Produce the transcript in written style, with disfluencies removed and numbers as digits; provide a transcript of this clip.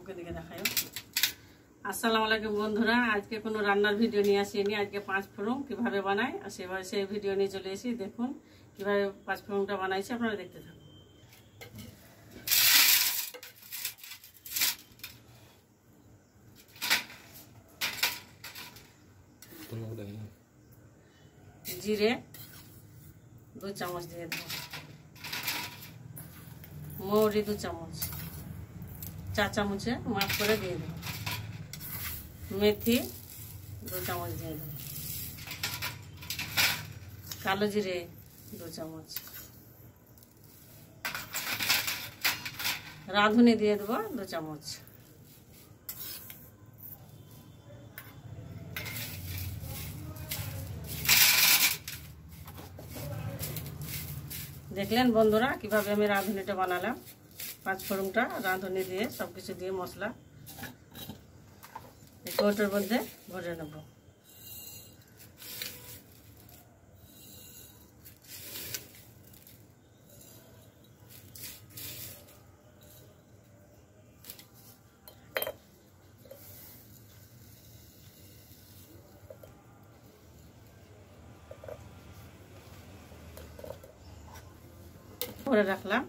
মুখে দিকে দেখায়। আসসালামু আলাইকুম বন্ধুরা, আজকে কোনো রান্নার ভিডিও নিয়ে আসিনি। আজকে পাঁচ ফোড়ন কিভাবে বানাই আর সেভাবে সেই ভিডিও নিয়ে চলে এসেছি। দেখুন কিভাবে পাঁচ ফোড়নটা বানাইছি, আপনারা দেখতে থাকুন। জিরে 2 চামচ দিয়ে দেবো, মৌরি 2 চামচ, 4 চামচে মাপ করে দিয়ে দেবো, মেথি 2 চামচ দিয়ে দেবো, কালো জিরে 2 চামচ, রাঁধুনি দিয়ে দেবো 2 চামচ। দেখলেন বন্ধুরা কিভাবে আমি রাঁধুনিটা বানালাম। পাঁচ ফোড়নটা রাঁধুনি দিয়ে সবকিছু দিয়ে মশলা এই কৌটোর মধ্যে ভরে নেব। ভরে রাখলাম।